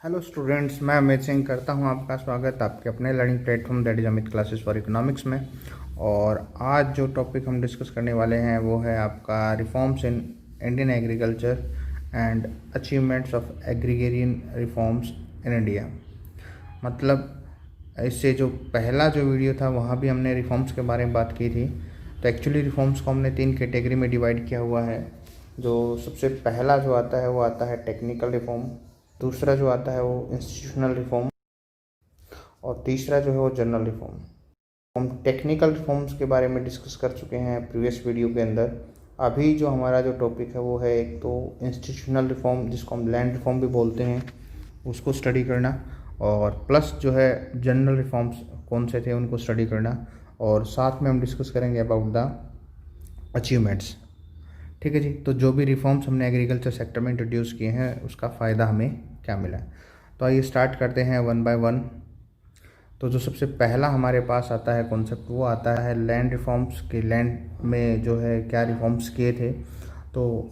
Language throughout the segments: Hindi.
हेलो स्टूडेंट्स, मैं अमित सिंह करता हूं आपका स्वागत आपके अपने learning platform that is Amit classes for economics में। और आज जो टॉपिक हम डिस्कस करने वाले हैं वो है आपका reforms in Indian agriculture and achievements of agrarian reforms in India. मतलब इससे जो पहला जो वीडियो था वहाँ भी हमने रिफॉर्म्स के बारे में बात की थी। तो एक्चुअली रिफॉर्म्स को हमने 3 कैटेगरी में डिवाइड किया हुआ है। जो सबसे पहला जो आता है वो आता है टेक्निकल रिफॉर्म, दूसरा जो आता है वो इंस्टीट्यूशनल रिफॉर्म, और तीसरा जो है वो जनरल रिफॉर्म। हम टेक्निकल रिफॉर्म्स के बारे में डिस्कस कर चुके हैं प्रीवियस वीडियो के अंदर। अभी जो हमारा जो टॉपिक है वो है एक तो इंस्टीट्यूशनल रिफॉर्म, जिसको हम लैंड रिफॉर्म भी बोलते हैं, उसको स्टडी करना, और प्लस जो है जनरल रिफॉर्म्स कौन से थे उनको स्टडी करना, और साथ में हम डिस्कस करेंगे अबाउट द अचीवमेंट्स। ठीक है जी। तो जो भी रिफॉर्म्स हमने एग्रीकल्चर सेक्टर में इंट्रोड्यूस किए हैं उसका फ़ायदा हमें क्या मिला। तो आइए स्टार्ट करते हैं वन बाय वन। तो जो सबसे पहला हमारे पास आता है कॉन्सेप्ट वो आता है लैंड रिफॉर्म्स के। लैंड में जो है क्या रिफॉर्म्स किए थे। तो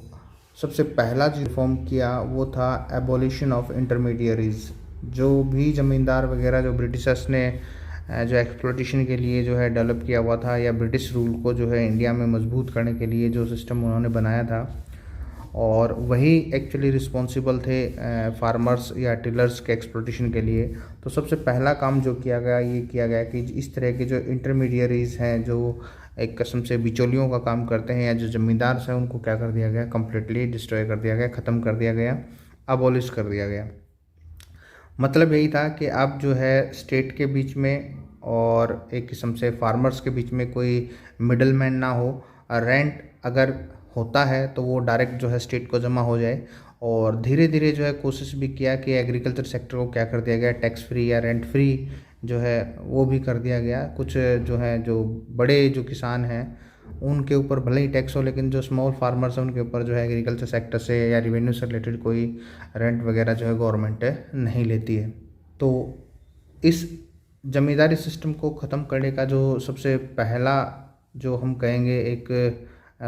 सबसे पहला जो रिफॉर्म किया वो था एबॉलिशन ऑफ इंटरमीडियरीज। जो भी ज़मींदार वगैरह जो ब्रिटिशर्स ने जो एक्सप्लोटेशन के लिए जो है डेवलप किया हुआ था, या ब्रिटिश रूल को जो है इंडिया में मजबूत करने के लिए जो सिस्टम उन्होंने बनाया था, और वही एक्चुअली रिस्पॉन्सिबल थे फार्मर्स या टिलर्स के एक्सप्लोटेशन के लिए। तो सबसे पहला काम जो किया गया ये किया गया कि इस तरह के जो इंटरमीडियरीज हैं, जो एक किस्म से बिचौलियों का काम करते हैं, या जो ज़मींदार हैं, उनको क्या कर दिया गया, कम्प्लीटली डिस्ट्रॉय कर दिया गया, ख़त्म कर दिया गया, अबॉलिश कर दिया गया। मतलब यही था कि अब जो है स्टेट के बीच में और एक किस्म से फार्मर्स के बीच में कोई मिडल मैन ना हो। रेंट अगर होता है तो वो डायरेक्ट जो है स्टेट को जमा हो जाए। और धीरे धीरे जो है कोशिश भी किया कि एग्रीकल्चर सेक्टर को क्या कर दिया गया, टैक्स फ्री या रेंट फ्री जो है वो भी कर दिया गया। कुछ जो है जो बड़े जो किसान हैं उनके ऊपर भले ही टैक्स हो, लेकिन जो स्मॉल फार्मर्स हैं उनके ऊपर जो है एग्रीकल्चर सेक्टर से या रिवेन्यू से रिलेटेड कोई रेंट वगैरह जो है गवर्नमेंट नहीं लेती है। तो इस जमींदारी सिस्टम को ख़त्म करने का जो सबसे पहला जो हम कहेंगे एक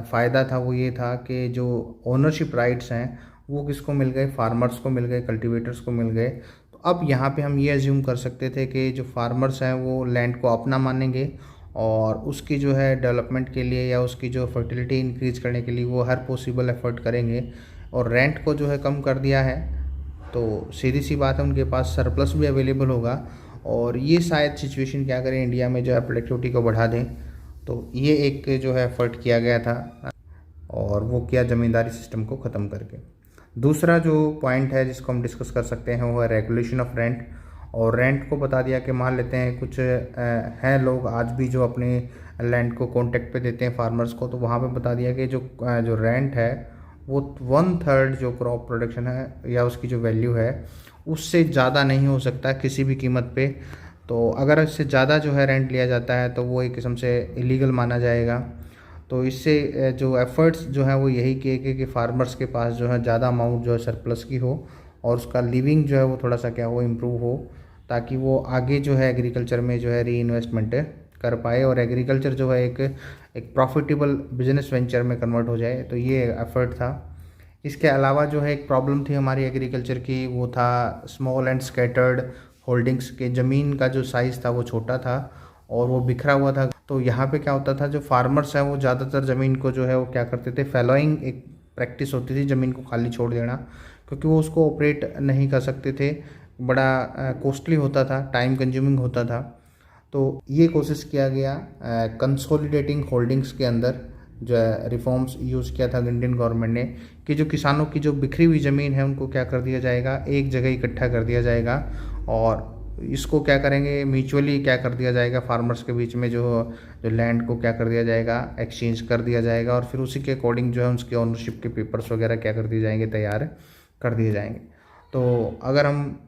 फ़ायदा था वो ये था कि जो ओनरशिप राइट्स हैं वो किसको मिल गए, फार्मर्स को मिल गए, कल्टीवेटर्स को मिल गए। तो अब यहाँ पे हम ये एज्यूम कर सकते थे कि जो फार्मर्स हैं वो लैंड को अपना मानेंगे, और उसकी जो है डेवलपमेंट के लिए या उसकी जो फर्टिलिटी इंक्रीज़ करने के लिए वो हर पॉसिबल एफर्ट करेंगे। और रेंट को जो है कम कर दिया है तो सीधी सी बात है उनके पास सरप्लस भी अवेलेबल होगा, और ये शायद सिचुएशन क्या करें इंडिया में जो है प्रोडक्टिविटी को बढ़ा दें। तो ये एक जो है एफर्ट किया गया था, और वो किया ज़मींदारी सिस्टम को ख़त्म करके। दूसरा जो पॉइंट है जिसको हम डिस्कस कर सकते हैं वो है रेगुलेशन ऑफ रेंट। और रेंट को बता दिया कि मान लेते हैं कुछ हैं लोग आज भी जो अपने लैंड को कॉन्ट्रैक्ट पे देते हैं फार्मर्स को, तो वहाँ पे बता दिया कि जो रेंट है वो 1/3 जो क्रॉप प्रोडक्शन है या उसकी जो वैल्यू है उससे ज़्यादा नहीं हो सकता किसी भी कीमत पे। तो अगर इससे ज़्यादा जो है रेंट लिया जाता है तो वो एक किस्म से इलीगल माना जाएगा। तो इससे जो एफ़र्ट्स जो हैं वो यही किए कि फार्मर्स के पास जो है ज़्यादा अमाउंट जो है सरप्लस की हो, और उसका लिविंग जो है वो थोड़ा सा क्या हो, इम्प्रूव हो, ताकि वो आगे जो है एग्रीकल्चर में जो है री इन्वेस्टमेंट कर पाए, और एग्रीकल्चर जो है एक प्रॉफिटेबल बिजनेस वेंचर में कन्वर्ट हो जाए। तो ये एफर्ट था। इसके अलावा जो है एक प्रॉब्लम थी हमारी एग्रीकल्चर की, वो था स्मॉल एंड स्कैटर्ड होल्डिंग्स के। ज़मीन का जो साइज़ था वो छोटा था और वो बिखरा हुआ था। तो यहाँ पे क्या होता था, जो फार्मर्स हैं वो ज़्यादातर ज़मीन को जो है वो क्या करते थे, फैलोइंग एक प्रैक्टिस होती थी, ज़मीन को खाली छोड़ देना, क्योंकि वो उसको ऑपरेट नहीं कर सकते थे, बड़ा कॉस्टली होता था, टाइम कंज्यूमिंग होता था। तो ये कोशिश किया गया कंसोलिडेटिंग होल्डिंग्स के अंदर जो है रिफॉर्म्स यूज़ किया था इंडियन गवर्नमेंट ने, कि जो किसानों की जो बिखरी हुई ज़मीन है उनको क्या कर दिया जाएगा, एक जगह इकट्ठा कर दिया जाएगा, और इसको क्या करेंगे, म्यूचुअली क्या कर दिया जाएगा, फार्मर्स के बीच में जो लैंड को क्या कर दिया जाएगा, एक्सचेंज कर दिया जाएगा, और फिर उसी के अकॉर्डिंग जो है उसके ओनरशिप के पेपर्स वगैरह क्या कर दिए जाएंगे, तैयार कर दिए जाएंगे। तो अगर हम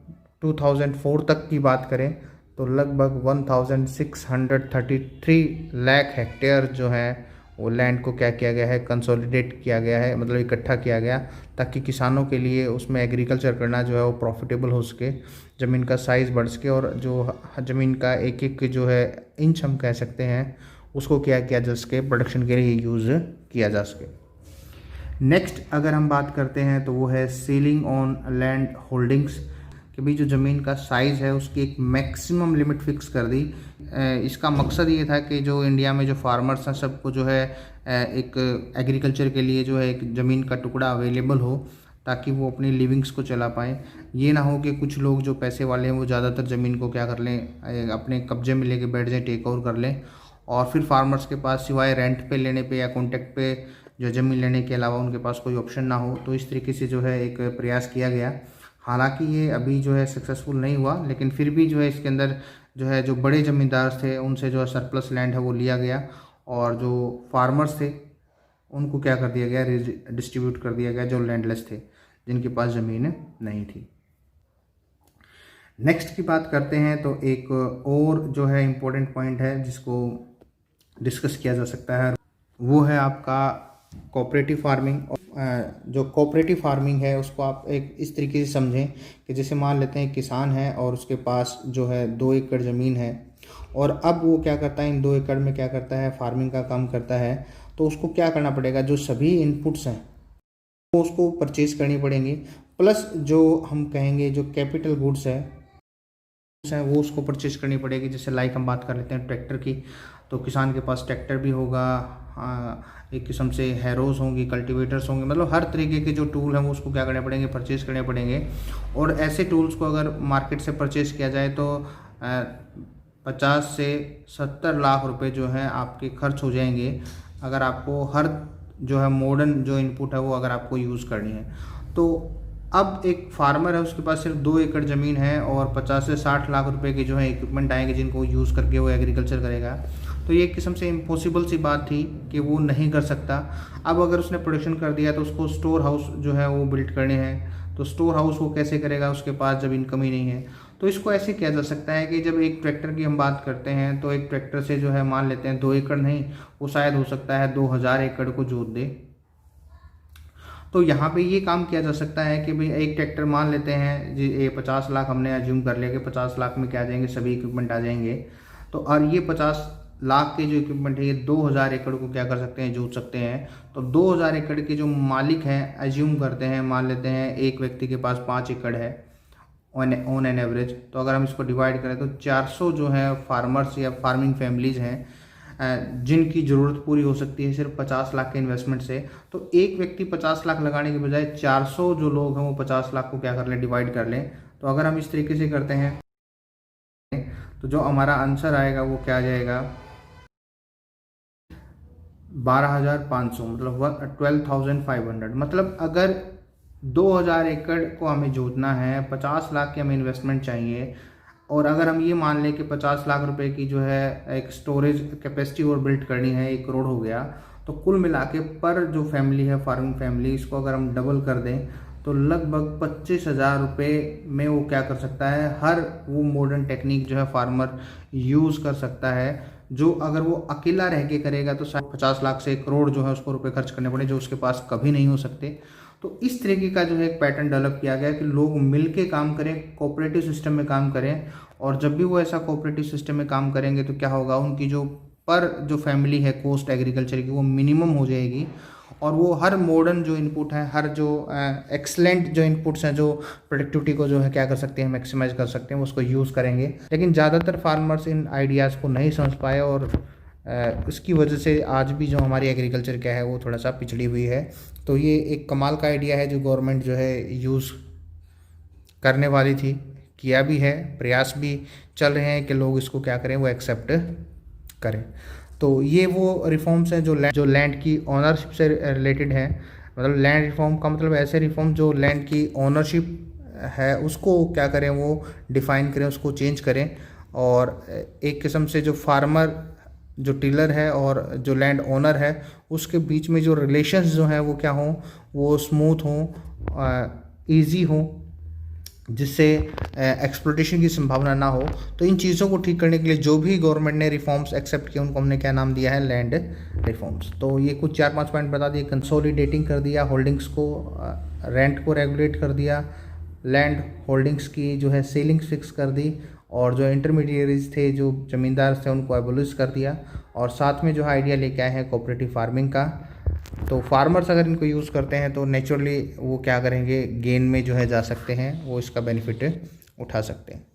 2004 तक की बात करें तो लगभग 1633 लाख हेक्टेयर जो है वो लैंड को क्या किया गया है, कंसोलिडेट किया गया है, मतलब इकट्ठा किया गया, ताकि किसानों के लिए उसमें एग्रीकल्चर करना जो है वो प्रॉफिटेबल हो सके, ज़मीन का साइज़ बढ़ सके, और जो ज़मीन का एक एक जो है इंच हम कह सकते हैं उसको क्या किया जा सके, प्रोडक्शन के लिए यूज़ किया जा सके। नेक्स्ट अगर हम बात करते हैं तो वो है सीलिंग ऑन लैंड होल्डिंग्स। कि भाई जो ज़मीन का साइज़ है उसकी एक मैक्सिमम लिमिट फिक्स कर दी। इसका मकसद ये था कि जो इंडिया में जो फार्मर्स हैं सबको जो है एक एग्रीकल्चर के लिए जो है एक ज़मीन का टुकड़ा अवेलेबल हो, ताकि वो अपनी लिविंग्स को चला पाएँ। ये ना हो कि कुछ लोग जो पैसे वाले हैं वो ज़्यादातर ज़मीन को क्या कर लें, अपने कब्जे में लेके बैठ जाएँ, टेक ओवर कर लें, और फिर फार्मर्स के पास सिवाय रेंट पे लेने पे या कॉन्ट्रैक्ट पे जो ज़मीन लेने के अलावा उनके पास कोई ऑप्शन ना हो। तो इस तरीके से जो है एक प्रयास किया गया। हालांकि ये अभी जो है सक्सेसफुल नहीं हुआ, लेकिन फिर भी जो है इसके अंदर जो है जो बड़े ज़मींदार थे उनसे जो है सरप्लस लैंड है वो लिया गया, और जो फार्मर्स थे उनको क्या कर दिया गया, डिस्ट्रीब्यूट कर दिया गया, जो लैंडलेस थे, जिनके पास ज़मीन नहीं थी। नेक्स्ट की बात करते हैं तो एक और जो है इम्पोर्टेंट पॉइंट है जिसको डिस्कस किया जा सकता है, वो है आपका कोऑपरेटिव फार्मिंग। जो कोऑपरेटिव फार्मिंग है उसको आप एक इस तरीके से समझें कि जैसे मान लेते हैं किसान है और उसके पास जो है 2 एकड़ ज़मीन है, और अब वो क्या करता है, इन 2 एकड़ में क्या करता है, फार्मिंग का काम करता है। तो उसको क्या करना पड़ेगा, जो सभी इनपुट्स हैं वो उसको परचेज करनी पड़ेंगी, प्लस जो हम कहेंगे जो कैपिटल गुड्स है वो उसको परचेज करनी पड़ेगी। जैसे लाइक हम बात कर लेते हैं ट्रैक्टर की, तो किसान के पास ट्रैक्टर भी होगा, एक किस्म से हैरोज होंगी, कल्टीवेटर्स होंगे, मतलब हर तरीके के जो टूल हैं वो उसको क्या करने पड़ेंगे, परचेज करने पड़ेंगे। और ऐसे टूल्स को अगर मार्केट से परचेज किया जाए तो 50 से 70 लाख रुपए जो है आपके खर्च हो जाएंगे, अगर आपको हर जो है मॉडर्न जो इनपुट है वो अगर आपको यूज़ करनी है। तो अब एक फार्मर है, उसके पास सिर्फ 2 एकड़ ज़मीन है और 50 से 60 लाख रुपए के जो है इक्विपमेंट आएंगे जिनको यूज़ करके वो एग्रीकल्चर करेगा। तो ये एक किस्म से इम्पॉसिबल सी बात थी कि वो नहीं कर सकता। अब अगर उसने प्रोडक्शन कर दिया तो उसको स्टोर हाउस जो है वो बिल्ड करने हैं, तो स्टोर हाउस वो कैसे करेगा, उसके पास जब इनकम ही नहीं है। तो इसको ऐसे किया जा सकता है कि जब एक ट्रैक्टर की हम बात करते हैं तो एक ट्रैक्टर से जो है मान लेते हैं 2 एकड़ नहीं, वो शायद हो सकता है 2000 एकड़ को जोत दे। तो यहाँ पे ये काम किया जा सकता है कि भाई एक ट्रैक्टर मान लेते हैं जी, ये 50 लाख हमने अज्यूम कर लिया कि 50 लाख में क्या आ जाएंगे, सभी इक्विपमेंट आ जाएंगे। तो और ये 50 लाख के जो इक्विपमेंट है ये 2000 एकड़ को क्या कर सकते हैं, जोत सकते हैं। तो 2000 एकड़ के जो मालिक हैं, अज्यूम करते हैं, मान लेते हैं एक व्यक्ति के पास 5 एकड़ है ऑन एन एवरेज। तो अगर हम इसको डिवाइड करें तो 400 जो है फार्मर्स या फार्मिंग फैमिलीज हैं जिनकी ज़रूरत पूरी हो सकती है सिर्फ 50 लाख के इन्वेस्टमेंट से। तो एक व्यक्ति 50 लाख लगाने के बजाय 400 जो लोग हैं वो 50 लाख को क्या कर लें, डिवाइड कर लें। तो अगर हम इस तरीके से करते हैं तो जो हमारा आंसर आएगा वो क्या आ जाएगा, 12,500, मतलब 12,500। मतलब अगर 2000 एकड़ को हमें जोतना है, 50 लाख की हमें इन्वेस्टमेंट चाहिए, और अगर हम ये मान लें कि 50 लाख रुपए की जो है एक स्टोरेज कैपेसिटी और बिल्ड करनी है, 1 करोड़ हो गया, तो कुल मिला के पर जो फैमिली है फार्मिंग फैमिली, इसको अगर हम डबल कर दें तो लगभग 25,000 रुपये में वो क्या कर सकता है, हर वो मॉडर्न टेक्निक जो है फार्मर यूज़ कर सकता है, जो अगर वो अकेला रह के करेगा तो शायद 50 लाख से 1 करोड़ जो है उसको रुपए खर्च करने पड़े, जो उसके पास कभी नहीं हो सकते। तो इस तरीके का जो है एक पैटर्न डेवलप किया गया कि लोग मिल के काम करें, कोऑपरेटिव सिस्टम में काम करें, और जब भी वो ऐसा कोऑपरेटिव सिस्टम में काम करेंगे तो क्या होगा, उनकी जो फैमिली है कॉस्ट एग्रीकल्चर की वो मिनिमम हो जाएगी, और वो हर मॉडर्न जो इनपुट है, हर जो एक्सलेंट जो इनपुट्स हैं जो प्रोडक्टिविटी को जो है क्या कर सकते हैं, मैक्सिमाइज कर सकते हैं, उसको यूज़ करेंगे। लेकिन ज़्यादातर फार्मर्स इन आइडियाज़ को नहीं समझ पाए, और उसकी वजह से आज भी जो हमारी एग्रीकल्चर क्या है वो थोड़ा सा पिछड़ी हुई है। तो ये एक कमाल का आइडिया है जो गवर्नमेंट जो है यूज़ करने वाली थी, किया भी है, प्रयास भी चल रहे हैं कि लोग इसको क्या करें, वो एक्सेप्ट करें। तो ये वो रिफॉर्म्स हैं जो लैंड की ओनरशिप से रिलेटेड है। मतलब लैंड रिफॉर्म का मतलब ऐसे रिफॉर्म जो लैंड की ओनरशिप है उसको क्या करें, वो डिफ़ाइन करें, उसको चेंज करें, और एक किस्म से जो फार्मर जो टिलर है और जो लैंड ओनर है उसके बीच में जो रिलेशंस जो हैं वो क्या हों, वो स्मूथ हों, ईजी हों, जिससे एक्सप्लोटेशन की संभावना ना हो। तो इन चीज़ों को ठीक करने के लिए जो भी गवर्नमेंट ने रिफॉर्म्स एक्सेप्ट किए उनको हमने क्या नाम दिया है, लैंड रिफॉर्म्स। तो ये कुछ 4-5 पॉइंट बता दिए। कंसोलिडेटिंग कर दिया, होल्डिंग्स को, रेंट को रेगुलेट कर दिया, लैंड होल्डिंग्स की जो है सेलिंग्स फिक्स कर दी, और जो इंटरमीडिएरीज थे, जो ज़मींदार थे, उनको एबोलिश कर दिया, और साथ में जो आइडिया लेके आए हैं कोऑपरेटिव फार्मिंग का। तो फार्मर्स अगर इनको यूज़ करते हैं तो नेचुरली वो क्या करेंगे, गेन में जो है जा सकते हैं, वो इसका बेनिफिट उठा सकते हैं।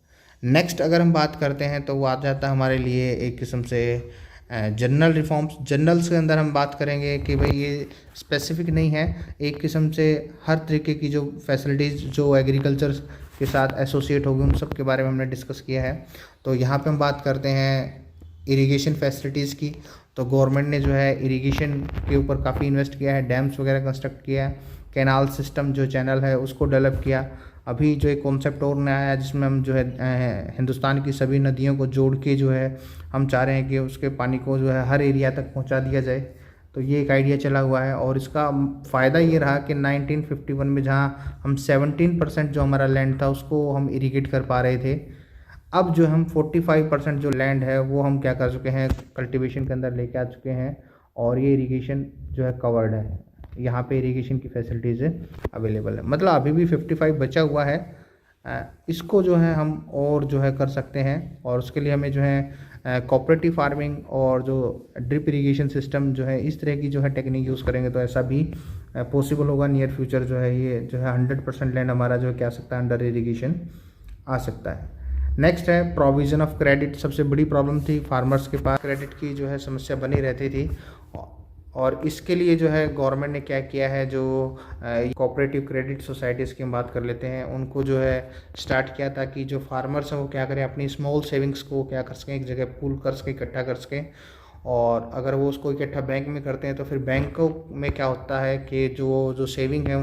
नेक्स्ट अगर हम बात करते हैं तो वो आ जाता है हमारे लिए एक किस्म से जनरल रिफॉर्म्स। जनरल्स के अंदर हम बात करेंगे कि भाई ये स्पेसिफिक नहीं है, एक किस्म से हर तरीके की जो फैसिलिटीज़ जो एग्रीकल्चर के साथ एसोसिएट होगी उन सब के बारे में हमने डिस्कस किया है। तो यहाँ पे हम बात करते हैं इरिगेशन फैसिलिटीज़ की। तो गवर्नमेंट ने जो है इरिगेशन के ऊपर काफ़ी इन्वेस्ट किया है, डैम्स वगैरह कंस्ट्रक्ट किया है, कैनाल सिस्टम जो चैनल है उसको डेवलप किया। अभी जो एक कॉन्सेप्ट और नया आया जिसमें हम जो है हिंदुस्तान की सभी नदियों को जोड़ के जो है हम चाह रहे हैं कि उसके पानी को जो है हर एरिया तक पहुंचा दिया जाए। तो ये एक आइडिया चला हुआ है और इसका फ़ायदा ये रहा कि 1951 में जहाँ हम 17% जो हमारा लैंड था उसको हम इरीगेट कर पा रहे थे, अब जो हम 45% जो लैंड है वो हम क्या कर चुके हैं, कल्टीवेशन के अंदर लेके आ चुके हैं और ये इरीगेशन जो है कवर्ड है, यहाँ पे इरिगेशन की फैसिलिटीज़ अवेलेबल है। मतलब अभी भी 55 बचा हुआ है, इसको जो है हम और जो है कर सकते हैं और उसके लिए हमें जो है कोऑपरेटिव फार्मिंग और जो ड्रिप इरिगेशन सिस्टम जो है इस तरह की जो है टेक्निक यूज़ करेंगे तो ऐसा भी पॉसिबल होगा। नियर फ्यूचर जो है ये जो है 100% लैंड हमारा जो है क्या सकता है अंडर इरिगेशन आ सकता है। नेक्स्ट है प्रोविज़न ऑफ क्रेडिट। सबसे बड़ी प्रॉब्लम थी फार्मर्स के पास क्रेडिट की जो है समस्या बनी रहती थी और इसके लिए जो है गवर्नमेंट ने क्या किया है, जो कोऑपरेटिव क्रेडिट सोसाइटीज़ की हम बात कर लेते हैं उनको जो है स्टार्ट किया ताकि जो फार्मर्स हैं वो क्या करें, अपनी स्मॉल सेविंग्स को क्या कर सकें, एक जगह पूल कर सकें, इकट्ठा कर सकें। और अगर वो उसको इकट्ठा बैंक में करते हैं तो फिर बैंकों में क्या होता है कि जो सेविंग है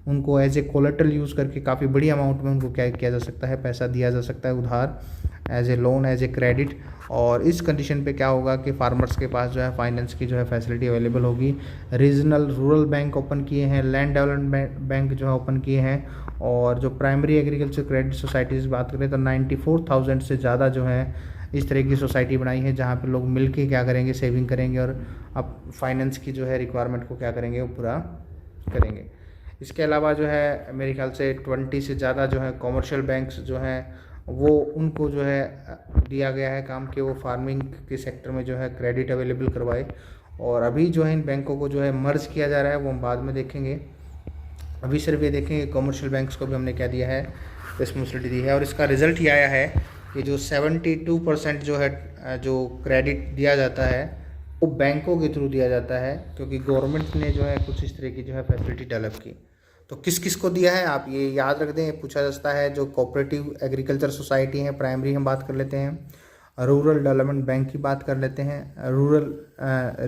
उनको एज ए कोलेटरल यूज़ करके काफ़ी बड़ी अमाउंट में उनको क्या किया जा सकता है, पैसा दिया जा सकता है उधार, as a loan, as a credit. और इस कंडीशन पे क्या होगा कि फार्मर्स के पास जो है फाइनेंस की जो है फैसिलिटी अवेलेबल होगी। रीजनल रूरल बैंक ओपन किए हैं, लैंड डेवलपमेंट बैंक जो है ओपन किए हैं और जो प्राइमरी एग्रीकल्चर क्रेडिट सोसाइटीज़ बात करें तो 94,000 से ज़्यादा जो है इस तरह की सोसाइटी बनाई है जहाँ पे लोग मिल के क्या करेंगे, सेविंग करेंगे और अब फाइनेंस की जो है रिक्वायरमेंट को क्या करेंगे, वो पूरा करेंगे। इसके अलावा जो है मेरे ख्याल से 20 से ज़्यादा जो है कॉमर्शियल बैंक्स जो हैं वो उनको जो है दिया गया है काम कि वो फार्मिंग के सेक्टर में जो है क्रेडिट अवेलेबल करवाए। और अभी जो है इन बैंकों को जो है मर्ज किया जा रहा है, वो हम बाद में देखेंगे। अभी सिर्फ ये देखेंगे कॉमर्शियल बैंक्स को भी हमने क्या दिया है, रिस्पॉन्सिबिलिटी दी है और इसका रिज़ल्ट ये आया है कि जो 72% जो है जो क्रेडिट दिया जाता है वो बैंकों के थ्रू दिया जाता है, क्योंकि गवर्नमेंट ने जो है कुछ इस तरह की जो है फैसिलिटी डेवलप की। तो किस किस को दिया है आप ये याद रख दें, पूछा जाता है। जो कोऑपरेटिव एग्रीकल्चर सोसाइटी हैं, प्राइमरी हम बात कर लेते हैं, रूरल डेवलपमेंट बैंक की बात कर लेते हैं, रूरल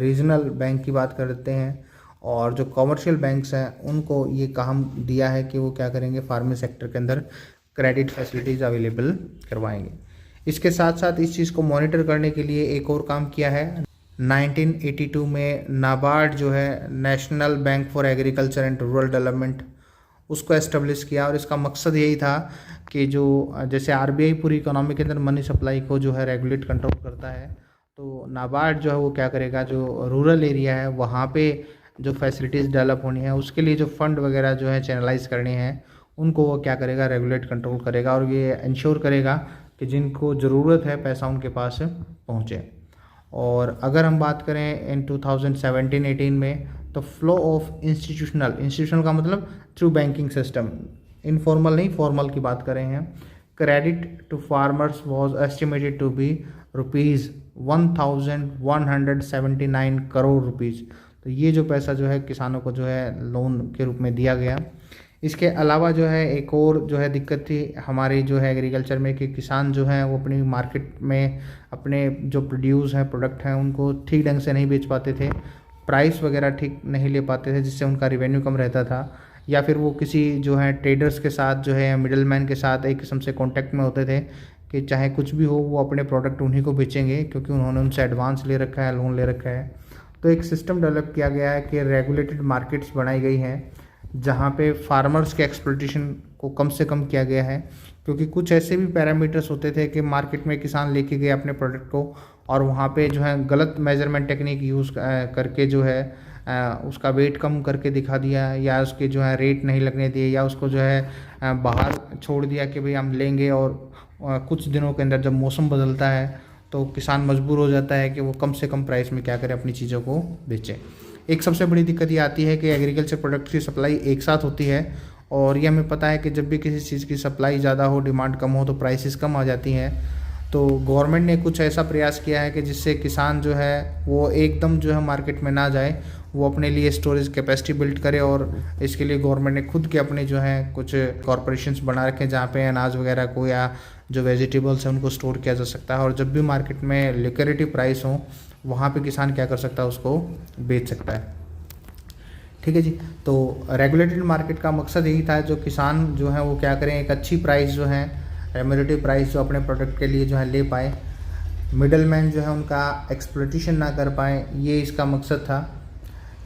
रीजनल बैंक की बात कर लेते हैं और जो कॉमर्शियल बैंक्स हैं उनको ये काम दिया है कि वो क्या करेंगे, फार्मिंग सेक्टर के अंदर क्रेडिट फैसिलिटीज़ अवेलेबल करवाएंगे। इसके साथ साथ इस चीज़ को मॉनिटर करने के लिए एक और काम किया है। 1982 में नाबार्ड जो है national bank for agriculture and rural development उसको एस्टेब्लिश किया और इसका मकसद यही था कि जो जैसे आरबीआई पूरी इकोनॉमी के अंदर मनी सप्लाई को जो है रेगुलेट कंट्रोल करता है, तो नाबार्ड जो है वो क्या करेगा, जो रूरल एरिया है वहाँ पे जो फैसिलिटीज़ डेवलप होनी है उसके लिए जो फंड वगैरह जो है चैनलाइज करने हैं उनको वो क्या करेगा, रेगुलेट कंट्रोल करेगा और ये इंश्योर करेगा कि जिनको ज़रूरत है पैसा उनके पास पहुँचे। और अगर हम बात करें इन 2017-18 में तो फ्लो ऑफ इंस्टीट्यूशनल का मतलब थ्रू बैंकिंग सिस्टम, इनफॉर्मल नहीं फॉर्मल की बात कर रहे हैं, credit to farmers was estimated to be ₹1179 crore rupees. तो ये जो पैसा जो है किसानों को जो है लोन के रूप में दिया गया। इसके अलावा जो है एक और जो है दिक्कत थी हमारी जो है एग्रीकल्चर में कि किसान जो हैं वो अपनी मार्केट में अपने जो प्रोड्यूस हैं प्रोडक्ट हैं उनको ठीक ढंग से नहीं बेच पाते थे, प्राइस वगैरह ठीक नहीं ले पाते थे जिससे उनका रिवेन्यू कम रहता था, या फिर वो किसी जो है ट्रेडर्स के साथ जो है मिडल मैन के साथ एक किस्म से कॉन्टैक्ट में होते थे कि चाहे कुछ भी हो वो अपने प्रोडक्ट उन्हीं को बेचेंगे क्योंकि उन्होंने उनसे एडवांस ले रखा है, लोन ले रखा है। तो एक सिस्टम डेवलप किया गया है कि रेगुलेटेड मार्केट्स बनाई गई हैं जहाँ पे फार्मर्स के एक्सप्लॉइटेशन को कम से कम किया गया है, क्योंकि कुछ ऐसे भी पैरामीटर्स होते थे कि मार्केट में किसान लेके गए अपने प्रोडक्ट को और वहाँ पे जो है गलत मेजरमेंट टेक्निक यूज़ करके जो है उसका वेट कम करके दिखा दिया या उसके जो है रेट नहीं लगने दिए या उसको जो है बाहर छोड़ दिया कि भाई हम लेंगे और कुछ दिनों के अंदर जब मौसम बदलता है तो किसान मजबूर हो जाता है कि वो कम से कम प्राइस में क्या करे अपनी चीज़ों को बेचे। एक सबसे बड़ी दिक्कत ये आती है कि एग्रीकल्चर प्रोडक्ट की सप्लाई एक साथ होती है और ये हमें पता है कि जब भी किसी चीज़ की सप्लाई ज़्यादा हो, डिमांड कम हो, तो प्राइसेस कम आ जाती हैं। तो गवर्नमेंट ने कुछ ऐसा प्रयास किया है कि जिससे किसान जो है वो एकदम जो है मार्केट में ना जाए, वो अपने लिए स्टोरेज कैपेसिटी बिल्ड करे। और इसके लिए गवर्नमेंट ने खुद के अपने जो हैं कुछ कॉरपोरेशंस बना रखे हैं जहाँ पे अनाज वगैरह को या जो वेजिटेबल्स हैं उनको स्टोर किया जा सकता है, और जब भी मार्केट में लिक्विडिटी प्राइस हो वहाँ पे किसान क्या कर सकता है, उसको बेच सकता है। ठीक है जी। तो रेगुलेटेड मार्केट का मकसद यही था, जो किसान जो है वो क्या करें, एक अच्छी प्राइस जो है, रेम्यूनरेटिव प्राइस जो अपने प्रोडक्ट के लिए जो है ले पाए, मिडल मैन जो है उनका एक्सप्लॉइटेशन ना कर पाए, ये इसका मकसद था।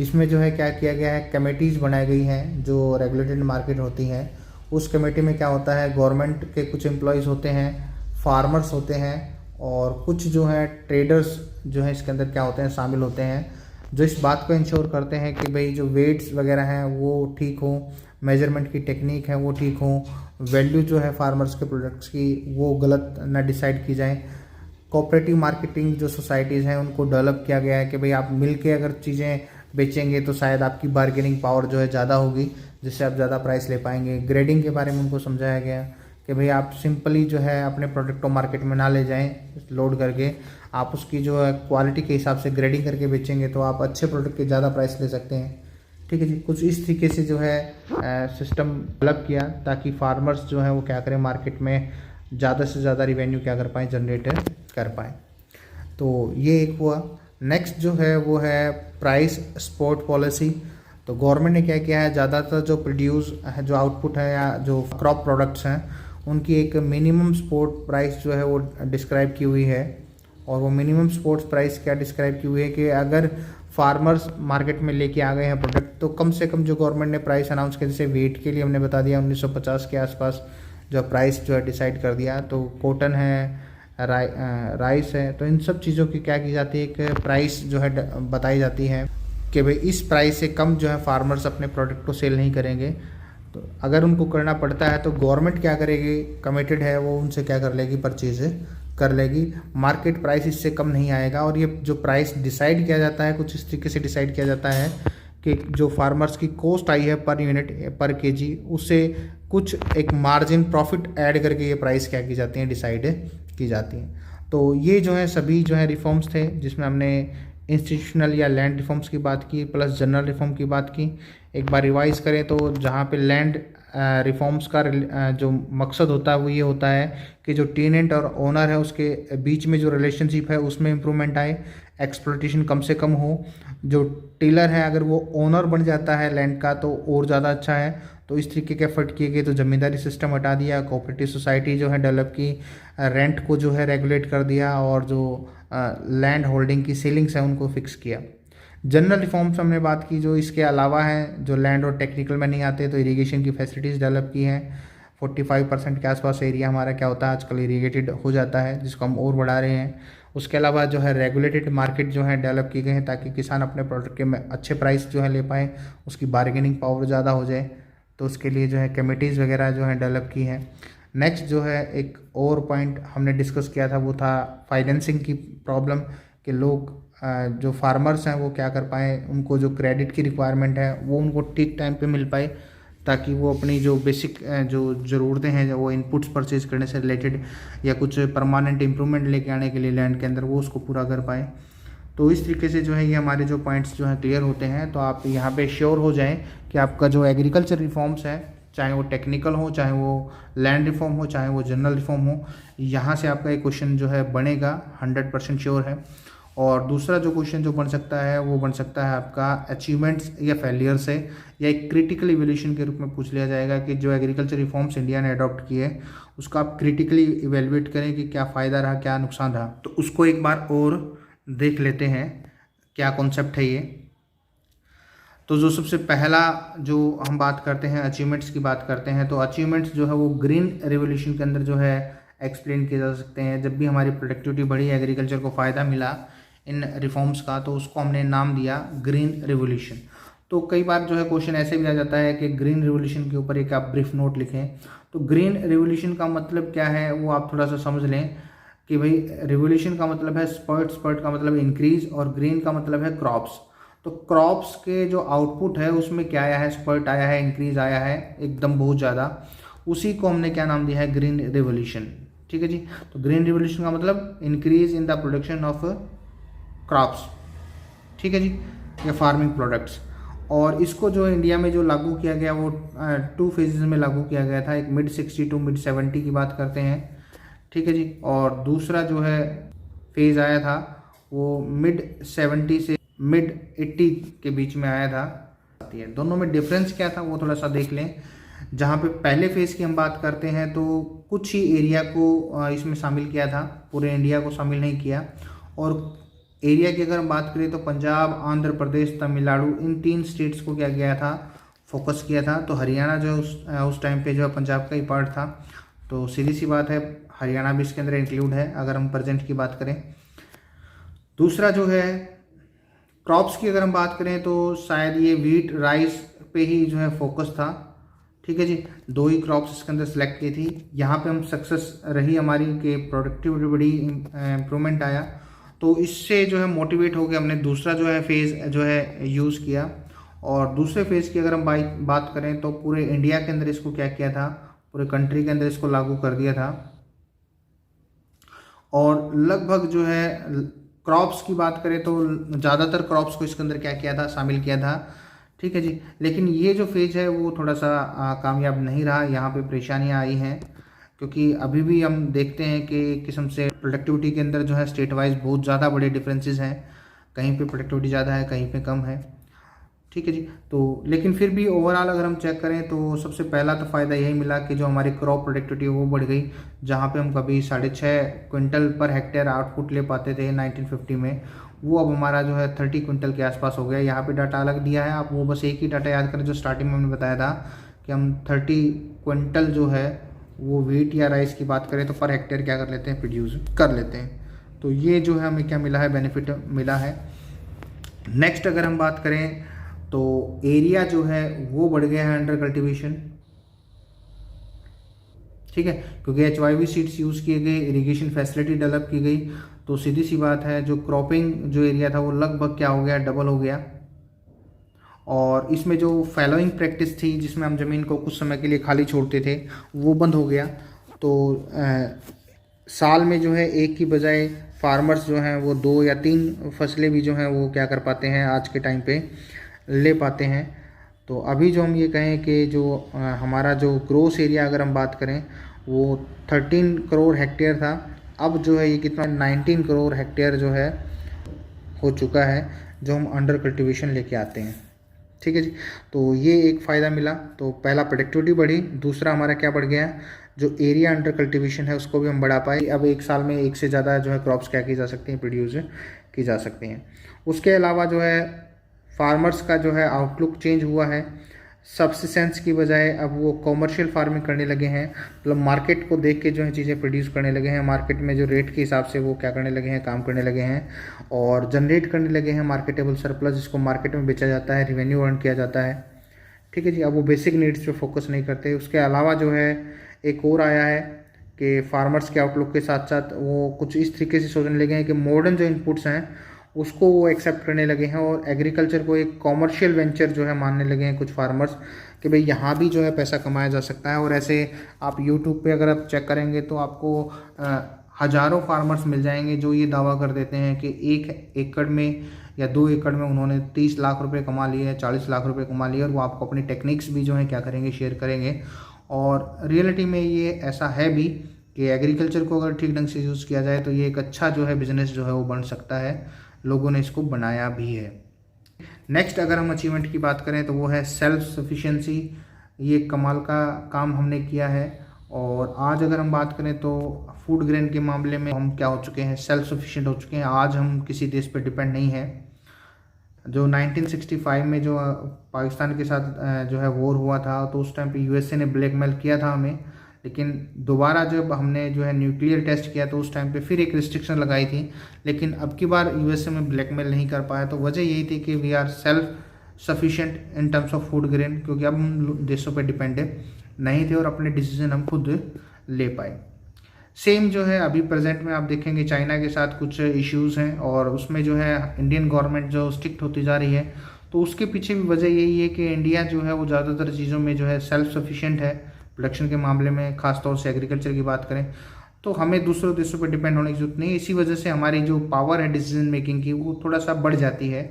इसमें जो है क्या किया गया है, कमेटीज़ बनाई गई हैं जो रेगुलेटेड मार्केट होती हैं। उस कमेटी में क्या होता है, गवर्नमेंट के कुछ एम्प्लॉयज़ होते हैं, फार्मर्स होते हैं, और कुछ जो है ट्रेडर्स जो है इसके अंदर क्या होते हैं, शामिल होते हैं, जो इस बात को इंश्योर करते हैं कि भाई जो वेट्स वगैरह हैं वो ठीक हो, मेजरमेंट की टेक्निक है वो ठीक हो, वैल्यू जो है फार्मर्स के प्रोडक्ट्स की वो गलत ना डिसाइड की जाए। कोऑपरेटिव मार्केटिंग जो सोसाइटीज़ हैं उनको डेवलप किया गया है कि भाई आप मिल के अगर चीज़ें बेचेंगे तो शायद आपकी बार्गेनिंग पावर जो है ज़्यादा होगी, जिससे आप ज़्यादा प्राइस ले पाएंगे। ग्रेडिंग के बारे में उनको समझाया गया कि भाई आप सिंपली जो है अपने प्रोडक्ट को मार्केट में ना ले जाएं लोड करके, आप उसकी जो है क्वालिटी के हिसाब से ग्रेडिंग करके बेचेंगे तो आप अच्छे प्रोडक्ट के ज़्यादा प्राइस ले सकते हैं। ठीक है जी। कुछ इस तरीके से जो है सिस्टम डेवलप किया ताकि फार्मर्स जो है वो क्या करें, मार्केट में ज़्यादा से ज़्यादा रिवेन्यू क्या कर पाएँ, जनरेट कर पाएँ। तो ये एक हुआ। नेक्स्ट जो है वो है प्राइस सपोर्ट पॉलिसी। तो गवर्नमेंट ने क्या किया है, ज़्यादातर जो प्रोड्यूस है, जो आउटपुट है या जो क्रॉप प्रोडक्ट्स हैं, उनकी एक मिनिमम सपोर्ट प्राइस जो है वो डिस्क्राइब की हुई है। और वो मिनिमम सपोर्ट प्राइस क्या डिस्क्राइब की हुई है कि अगर फार्मर्स मार्केट में लेके आ गए हैं प्रोडक्ट, तो कम से कम जो गवर्नमेंट ने प्राइस अनाउंस किया, जैसे वेट के लिए हमने बता दिया 1950 के आसपास जो प्राइस जो है डिसाइड कर दिया। तो कॉटन है, राइस है, तो इन सब चीज़ों की क्या की जाती है, एक प्राइस जो है बताई जाती है कि भाई इस प्राइस से कम जो है फार्मर्स अपने प्रोडक्ट को सेल नहीं करेंगे। तो अगर उनको करना पड़ता है तो गवर्नमेंट क्या करेगी, कमिटेड है वो उनसे क्या कर लेगी, परचेज कर लेगी। मार्केट प्राइस इससे कम नहीं आएगा। और ये जो प्राइस डिसाइड किया जाता है कुछ इस तरीके से डिसाइड किया जाता है कि जो फार्मर्स की कॉस्ट आई है पर यूनिट पर केजी, उससे कुछ एक मार्जिन प्रॉफिट ऐड करके ये प्राइस क्या की जाती हैं, डिसाइड की जाती हैं। तो ये जो है सभी जो है रिफॉर्म्स थे, जिसमें हमने इंस्टीट्यूशनल या लैंड रिफॉर्म्स की बात की, प्लस जनरल रिफॉर्म की बात की। एक बार रिवाइज करें तो जहाँ पे लैंड रिफॉर्म्स का जो मकसद होता है वो ये होता है कि जो टेनेंट और ओनर है उसके बीच में जो रिलेशनशिप है उसमें इम्प्रूवमेंट आए, एक्सप्लॉइटेशन कम से कम हो। जो टीलर है अगर वो ओनर बन जाता है लैंड का तो और ज़्यादा अच्छा है। तो इस तरीके के एफर्ट किए गए। तो ज़मींदारी सिस्टम हटा दिया, कोऑपरेटिव सोसाइटी जो है डेवलप की, रेंट को जो है रेगुलेट कर दिया, और जो लैंड होल्डिंग की सीलिंग्स है उनको फिक्स किया। जनरल रिफॉर्म्स हमने बात की, जो इसके अलावा हैं, जो लैंड और टेक्निकल में नहीं आते, तो इरीगेशन की फैसिलिटीज़ डेवलप की हैं। 45% के आसपास एरिया हमारा क्या होता है आजकल, इरीगेटेड हो जाता है, जिसको हम और बढ़ा रहे हैं। उसके अलावा जो है रेगुलेटेड मार्केट जो है डेवलप की गए हैं ताकि किसान अपने प्रोडक्ट के में अच्छे प्राइस जो है ले पाएँ, उसकी बार्गेनिंग पावर ज़्यादा हो जाए। तो उसके लिए जो है कमेटीज़ वगैरह जो है डेवलप की हैं। नेक्स्ट जो है एक और पॉइंट हमने डिस्कस किया था वो था फाइनेंसिंग की प्रॉब्लम, कि लोग जो फार्मर्स हैं वो क्या कर पाएँ, उनको जो क्रेडिट की रिक्वायरमेंट है वो उनको ठीक टाइम पे मिल पाए, ताकि वो अपनी जो बेसिक जो ज़रूरतें हैं, वो इनपुट्स परचेज करने से रिलेटेड या कुछ परमानेंट इम्प्रूवमेंट लेके आने के लिए लैंड के अंदर, वो उसको पूरा कर पाएँ। तो इस तरीके से जो है ये हमारे जो पॉइंट्स जो हैं क्लियर होते हैं। तो आप यहाँ पे श्योर हो जाएं कि आपका जो एग्रीकल्चर रिफॉर्म्स है, चाहे वो टेक्निकल हो, चाहे वो लैंड रिफॉर्म हो, चाहे वो जनरल रिफॉर्म हो, यहाँ से आपका एक क्वेश्चन जो है बनेगा, 100% श्योर है। और दूसरा जो क्वेश्चन जो बन सकता है वो बन सकता है आपका अचीवमेंट्स या फेलियर से, या एक क्रिटिकल इवैल्यूएशन के रूप में पूछ लिया जाएगा कि जो एग्रीकल्चर रिफॉर्म्स इंडिया ने अडॉप्ट किए उसका आप क्रिटिकली इवेल्युएट करें कि क्या फ़ायदा रहा, क्या नुकसान रहा। तो उसको एक बार और देख लेते हैं क्या कॉन्सेप्ट है ये। तो जो सबसे पहला जो हम बात करते हैं, अचीवमेंट्स की बात करते हैं, तो अचीवमेंट्स जो है वो ग्रीन रेवोल्यूशन के अंदर जो है एक्सप्लेन किए जा सकते हैं। जब भी हमारी प्रोडक्टिविटी बढ़ी, एग्रीकल्चर को फ़ायदा मिला इन रिफॉर्म्स का, तो उसको हमने नाम दिया ग्रीन रेवोल्यूशन। तो कई बार जो है क्वेश्चन ऐसे भी आ जाता है कि ग्रीन रेवोल्यूशन के ऊपर एक आप ब्रीफ नोट लिखें। तो ग्रीन रेवोल्यूशन का मतलब क्या है वो आप थोड़ा सा समझ लें कि भाई रेवोल्यूशन का मतलब है स्पर्ट, स्पर्ट का मतलब इंक्रीज, और ग्रीन का मतलब है क्रॉप्स। तो क्रॉप्स के जो आउटपुट है उसमें क्या आया है, स्पर्ट आया है, इंक्रीज आया है एकदम बहुत ज़्यादा, उसी को हमने क्या नाम दिया है, ग्रीन रिवोल्यूशन। ठीक है जी। तो ग्रीन रिवोल्यूशन का मतलब increase in the production of crops, ठीक है जी, या फार्मिंग प्रोडक्ट्स। और इसको जो इंडिया में जो लागू किया गया वो 2 फेजेस में लागू किया गया था। एक मिड 60 टू मिड 70 की बात करते हैं, ठीक है जी। और दूसरा जो है फेज़ आया था वो मिड 70 से मिड 80 के बीच में आया था। दोनों में डिफरेंस क्या था वो थोड़ा सा देख लें। जहाँ पे पहले फेज़ की हम बात करते हैं तो कुछ ही एरिया को इसमें शामिल किया था, पूरे इंडिया को शामिल नहीं किया। और एरिया की अगर हम बात करें तो पंजाब, आंध्र प्रदेश, तमिलनाडु, इन 3 स्टेट्स को क्या किया था, फोकस किया था। तो हरियाणा जो उस टाइम पे जो है पंजाब का ही पार्ट था, तो सीधी सी बात है हरियाणा भी इसके अंदर इंक्लूड है अगर हम प्रेजेंट की बात करें। दूसरा जो है क्रॉप्स की अगर हम बात करें तो शायद ये वीट राइस पे ही जो है फोकस था, ठीक है जी। 2 ही क्रॉप्स इसके अंदर सेलेक्ट की थी। यहाँ पे हम सक्सेस रही हमारी कि प्रोडक्टिविटी बड़ी इम्प्रूवमेंट आया, तो इससे जो है मोटिवेट होकर हमने दूसरा जो है फेज़ जो है यूज़ किया। और दूसरे फेज़ की अगर हम बात करें तो पूरे इंडिया के अंदर इसको क्या किया था, पूरे कंट्री के अंदर इसको लागू कर दिया था। और लगभग जो है क्रॉप्स की बात करें तो ज़्यादातर क्रॉप्स को इसके अंदर क्या किया था, शामिल किया था, ठीक है जी। लेकिन ये जो फेज है वो थोड़ा सा कामयाब नहीं रहा, यहाँ पे परेशानियाँ आई हैं, क्योंकि अभी भी हम देखते हैं कि एक किस्म से प्रोडक्टिविटी के अंदर जो है स्टेट वाइज बहुत ज़्यादा बड़े डिफरेंसेस हैं। कहीं पे प्रोडक्टिविटी ज़्यादा है, कहीं पे कम है, ठीक है जी। तो लेकिन फिर भी ओवरऑल अगर हम चेक करें तो सबसे पहला तो फ़ायदा यही मिला कि जो हमारी क्रॉप प्रोडक्टिविटी है वो बढ़ गई। जहाँ पे हम कभी 6.5 क्विंटल पर हेक्टेयर आउटपुट ले पाते थे 1950 में, वो अब हमारा जो है 30 क्विंटल के आसपास हो गया। यहाँ पे डाटा अलग दिया है, आप वो बस एक ही डाटा याद करें जो स्टार्टिंग में हमने बताया था कि हम 30 क्विंटल जो है वो वीट या राइस की बात करें तो पर हेक्टेयर क्या कर लेते हैं, प्रोड्यूस कर लेते हैं। तो ये जो है हमें क्या मिला है, बेनिफिट मिला है। नेक्स्ट अगर हम बात करें तो एरिया जो है वो बढ़ गया है अंडर कल्टीवेशन, ठीक है, क्योंकि HYV सीड्स यूज़ किए गए, इरिगेशन फैसिलिटी डेवलप की गई। तो सीधी सी बात है जो क्रॉपिंग जो एरिया था वो लगभग क्या हो गया, डबल हो गया। और इसमें जो फैलोइंग प्रैक्टिस थी जिसमें हम ज़मीन को कुछ समय के लिए खाली छोड़ते थे वो बंद हो गया। तो साल में जो है एक की बजाय फार्मर्स जो हैं वो 2 या 3 फसलें भी जो हैं वो क्या कर पाते हैं, आज के टाइम पे ले पाते हैं। तो अभी जो हम ये कहें कि जो हमारा जो ग्रोस एरिया अगर हम बात करें वो 13 करोड़ हेक्टेयर था, अब जो है ये कितना 19 करोड़ हेक्टेयर जो है हो चुका है जो हम अंडर कल्टीवेशन लेके आते हैं, ठीक है जी। तो ये एक फ़ायदा मिला। तो पहला प्रोडक्टिविटी बढ़ी, दूसरा हमारा क्या बढ़ गया, जो एरिया अंडर कल्टीवेशन है उसको भी हम बढ़ा पाए। अब एक साल में एक से ज़्यादा जो है क्रॉप्स क्या की जा सकती हैं, प्रोड्यूस की जा सकती हैं। उसके अलावा जो है फार्मर्स का जो है आउटलुक चेंज हुआ है। सब्सिस्टेंस की बजाय अब वो कॉमर्शियल फार्मिंग करने लगे हैं, मतलब मार्केट को देख के जो है चीज़ें प्रोड्यूस करने लगे हैं। मार्केट में जो रेट के हिसाब से वो क्या करने लगे हैं, काम करने लगे हैं और जनरेट करने लगे हैं मार्केटेबल सरप्लस, जिसको मार्केट में बेचा जाता है, रिवेन्यू अर्न किया जाता है, ठीक है जी। अब वो बेसिक नीड्स पे फोकस नहीं करते। उसके अलावा जो है एक और आया है कि फार्मर्स के आउटलुक के साथ साथ वो कुछ इस तरीके से सोचने लगे हैं कि मॉडर्न जो इनपुट्स हैं उसको वो एक्सेप्ट करने लगे हैं और एग्रीकल्चर को एक कॉमर्शियल वेंचर जो है मानने लगे हैं कुछ फार्मर्स, कि भाई यहाँ भी जो है पैसा कमाया जा सकता है। और ऐसे आप यूट्यूब पे अगर आप चेक करेंगे तो आपको हज़ारों फार्मर्स मिल जाएंगे जो ये दावा कर देते हैं कि 1 एकड़ में या 2 एकड़ में उन्होंने 30 लाख रुपए कमा लिए हैं, 40 लाख रुपए कमा लिए, और वो आपको अपनी टेक्निक्स भी जो है क्या करेंगे, शेयर करेंगे। और रियलिटी में ये ऐसा है भी कि एग्रीकल्चर को अगर ठीक ढंग से यूज़ किया जाए तो ये एक अच्छा जो है बिज़नेस जो है वो बन सकता है। लोगों ने इसको बनाया भी है। नेक्स्ट अगर हम अचीवमेंट की बात करें तो वो है सेल्फ सफिशिएंसी। ये कमाल का काम हमने किया है। और आज अगर हम बात करें तो फूड ग्रेन के मामले में हम क्या हो चुके हैं, सेल्फ सफिशिएंट हो चुके हैं। आज हम किसी देश पर डिपेंड नहीं है। जो 1965 में जो पाकिस्तान के साथ जो है वॉर हुआ था तो उस टाइम पे यूएसए ने ब्लैकमेल किया था हमें, लेकिन दोबारा जब हमने जो है न्यूक्लियर टेस्ट किया तो उस टाइम पे फिर एक रिस्ट्रिक्शन लगाई थी, लेकिन अब की बार यूएसए में ब्लैकमेल नहीं कर पाया। तो वजह यही थी कि we are self sufficient in terms of food grain, क्योंकि अब हम देशों पर डिपेंडेंट नहीं थे और अपने डिसीजन हम खुद ले पाए। सेम जो है अभी प्रेजेंट में आप देखेंगे चाइना के साथ कुछ इश्यूज़ हैं और उसमें जो है इंडियन गवर्नमेंट जो स्ट्रिक्ट होती जा रही है, तो उसके पीछे भी वजह यही है कि इंडिया जो है वो ज़्यादातर चीज़ों में जो है सेल्फ सफिशिएंट है प्रोडक्शन के मामले में, ख़ास तौर से एग्रीकल्चर की बात करें तो हमें दूसरों देशों पर डिपेंड होने की जरूरत नहीं। इसी वजह से हमारी जो पावर है डिसीजन मेकिंग की वो थोड़ा सा बढ़ जाती है।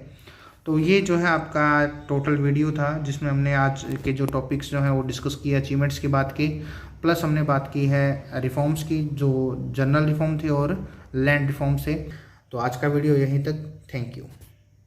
तो ये जो है आपका टोटल वीडियो था जिसमें हमने आज के जो टॉपिक्स जो हैं वो डिस्कस किए, अचीवमेंट्स की बात की, प्लस हमने बात की है रिफॉर्म्स की जो जनरल रिफॉर्म थे और लैंड रिफॉर्म से। तो आज का वीडियो यहीं तक, थैंक यू।